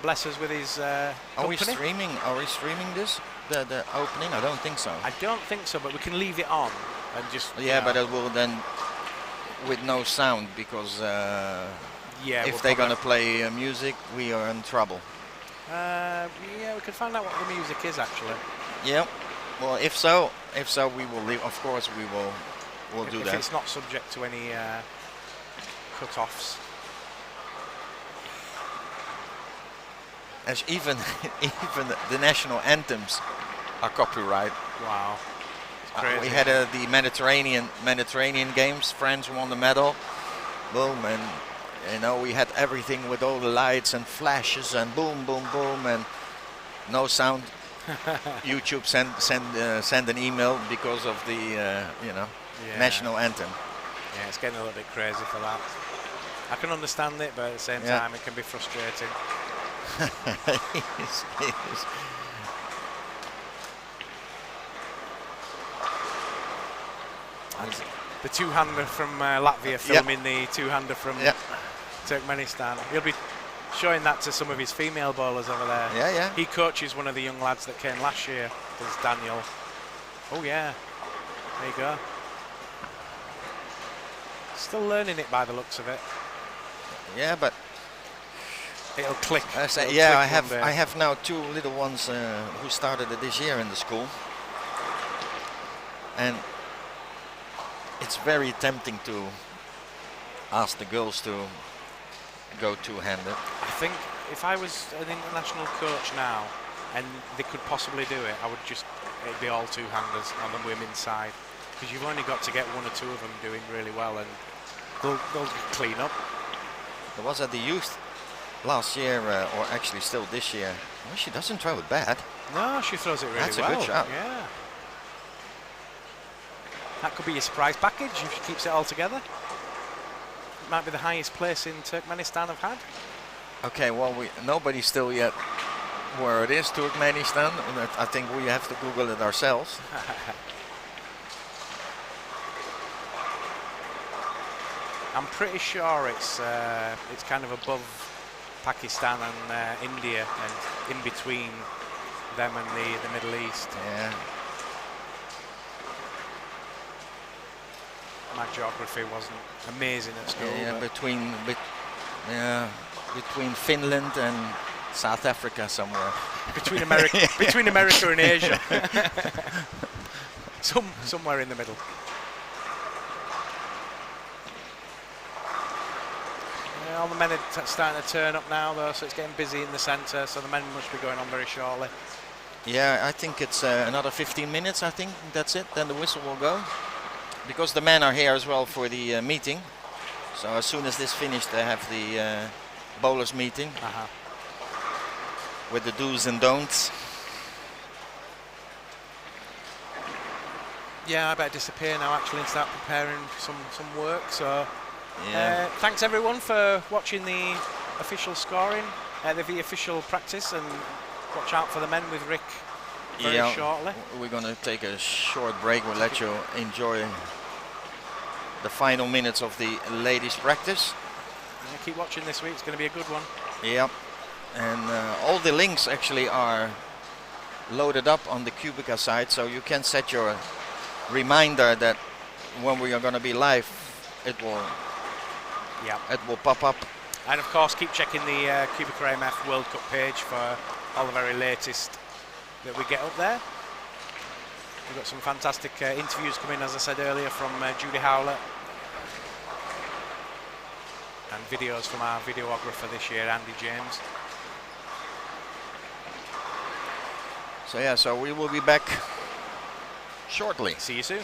bless us with his company. Are we streaming this? The opening? I don't think so. I don't think so, but we can leave it on and just. Yeah, but it will then with no sound, because if they're gonna play music, we are in trouble. Yeah, we can find out what the music is actually. Yeah. Well, if so, we will leave. Of course, we'll do that. If it's not subject to any cut-offs. As even the national anthems are copyright. Wow. Crazy. We had the Mediterranean Games. France won the medal. Boom, and you know, we had everything with all the lights and flashes and boom, boom, boom, and no sound. YouTube send an email because of the national anthem. Yeah, it's getting a little bit crazy for that. I can understand it, but at the same time, it can be frustrating. It is. The two-hander from Latvia filming the two-hander from Turkmenistan. He'll be showing that to some of his female bowlers over there. Yeah. He coaches one of the young lads that came last year. There's Daniel. Oh yeah, there you go. Still learning it by the looks of it. Yeah, but it'll click. I have now two little ones who started it this year in the school, and it's very tempting to ask the girls to go two-handed. I think if I was an international coach now and they could possibly do it, I would just, it'd be all two-handers on the women's side, because you've only got to get one or two of them doing really well and they'll clean up. There was at the youth last year, or actually still this year. Well, she doesn't throw it bad. No, she throws it really well. That's a good shot. Yeah. That could be a surprise package if she keeps it all together. It might be the highest place in Turkmenistan have had. Okay, well, nobody's still yet where it is, Turkmenistan. I think we have to Google it ourselves. I'm pretty sure it's kind of above Pakistan and India, and in between them and the Middle East. Yeah. My geography wasn't amazing at school. Yeah, between Finland and South Africa somewhere. Between America and Asia. Somewhere in the middle. Yeah, all the men are starting to turn up now though, so it's getting busy in the centre, so the men must be going on very shortly. Yeah, I think it's another 15 minutes, I think that's it, then the whistle will go. Because the men are here as well for the meeting. So as soon as this finished, they have the bowlers meeting with the do's and don'ts. Yeah, I better disappear now actually and start preparing some work. So yeah. Thanks everyone for watching the official scoring, the official practice, and watch out for the men with Rick very shortly. We're going to take a short break. We'll let you enjoy the final minutes of the ladies' practice. Yeah, keep watching this week, it's going to be a good one. Yep, and all the links actually are loaded up on the Qubica site, so you can set your reminder that when we are going to be live, it will pop up. And of course, keep checking the QubicaAMF World Cup page for all the very latest that we get up there. We've got some fantastic interviews coming, as I said earlier, from Judy Howlett, and videos from our videographer this year, Andy James. So yeah, so we will be back shortly. See you soon.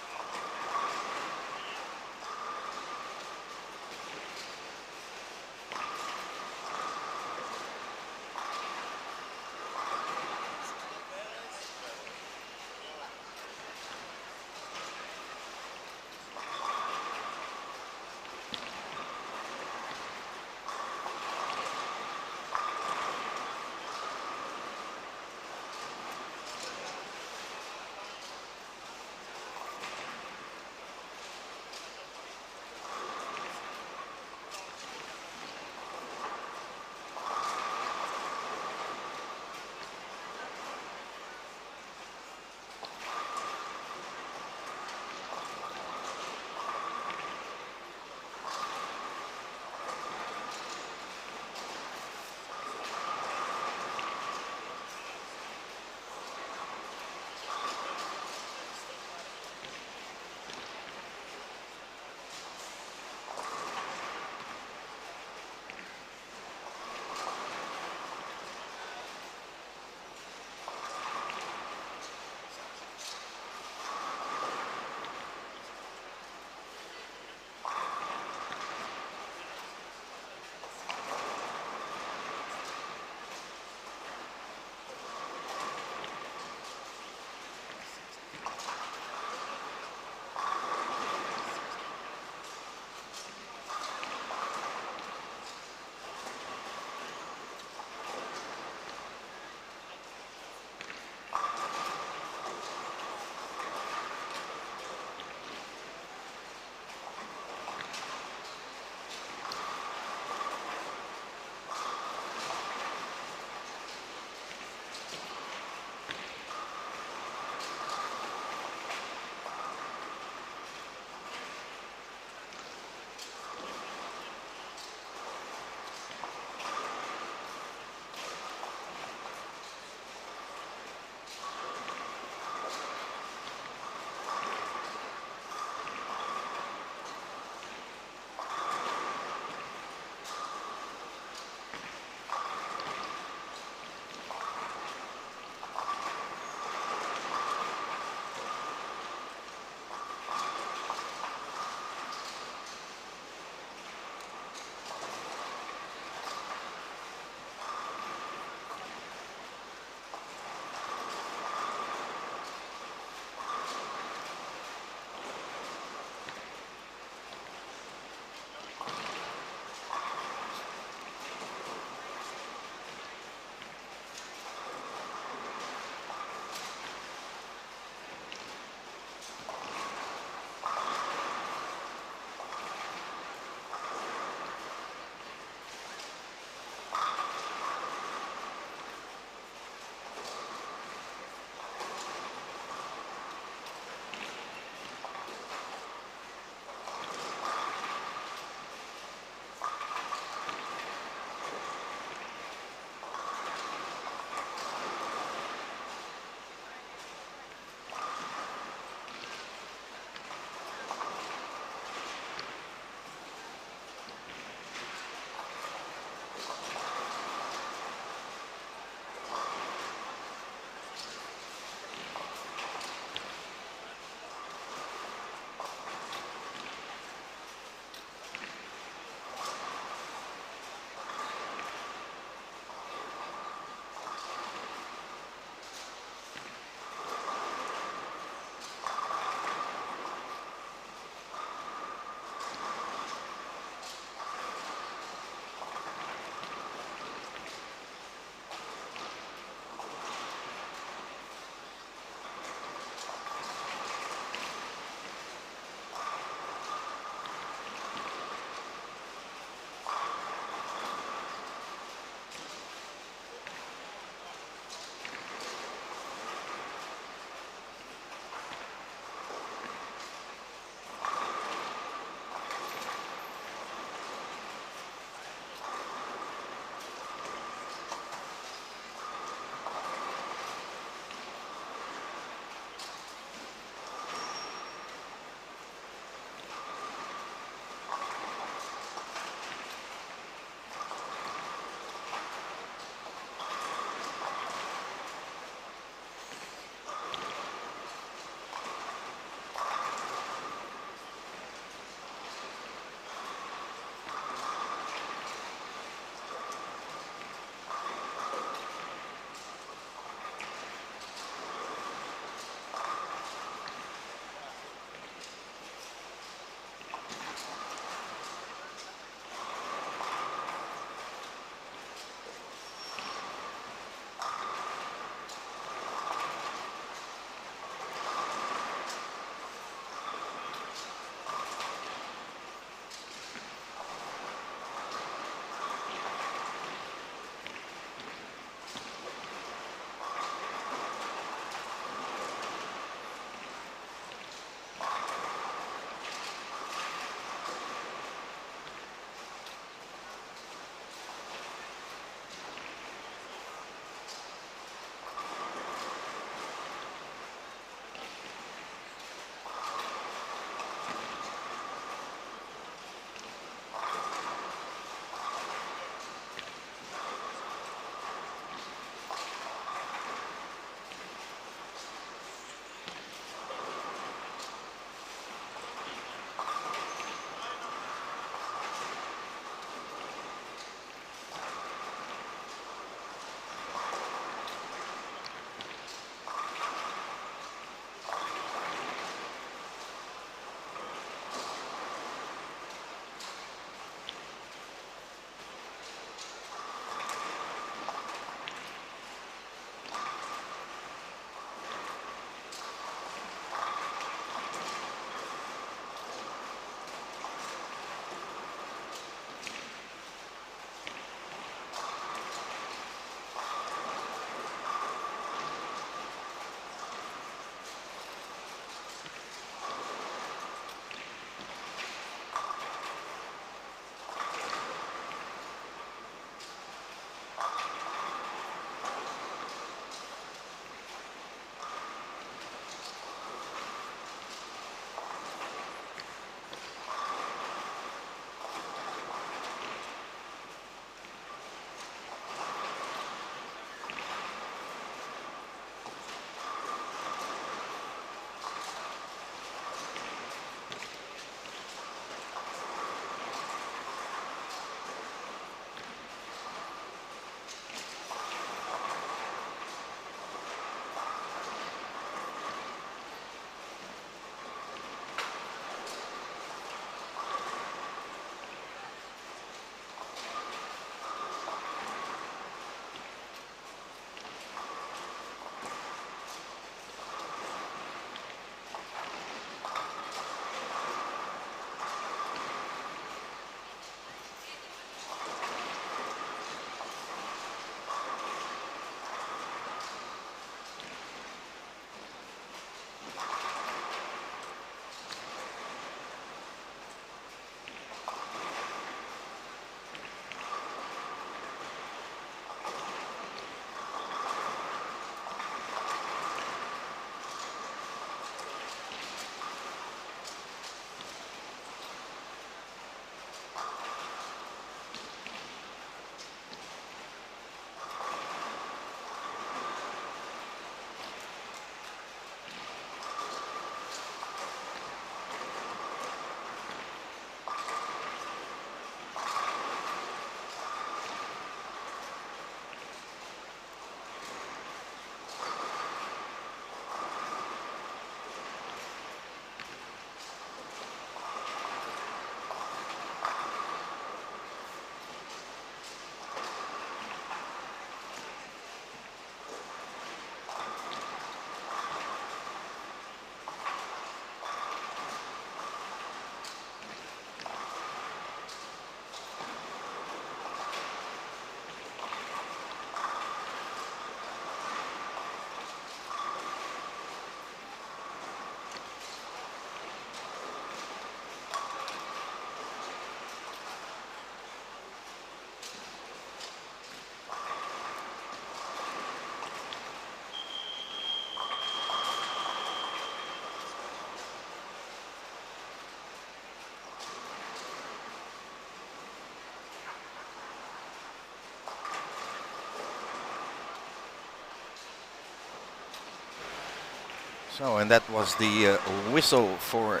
So, and that was the whistle for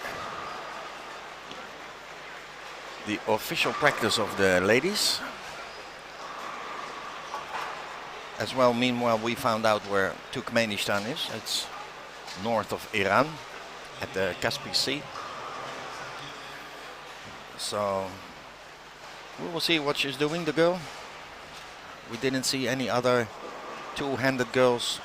the official practice of the ladies. As well, meanwhile, we found out where Turkmenistan is. It's north of Iran, at the Caspian Sea. So, we will see what she's doing, the girl. We didn't see any other two-handed girls.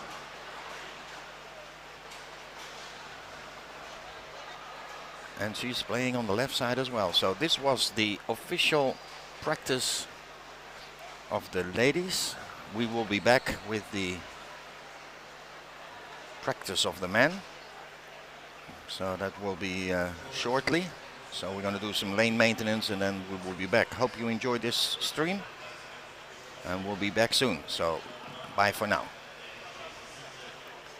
And she's playing on the left side as well. So this was the official practice of the ladies. We will be back with the practice of the men. So that will be shortly. So we're going to do some lane maintenance and then we will be back. Hope you enjoyed this stream. And we'll be back soon. So bye for now.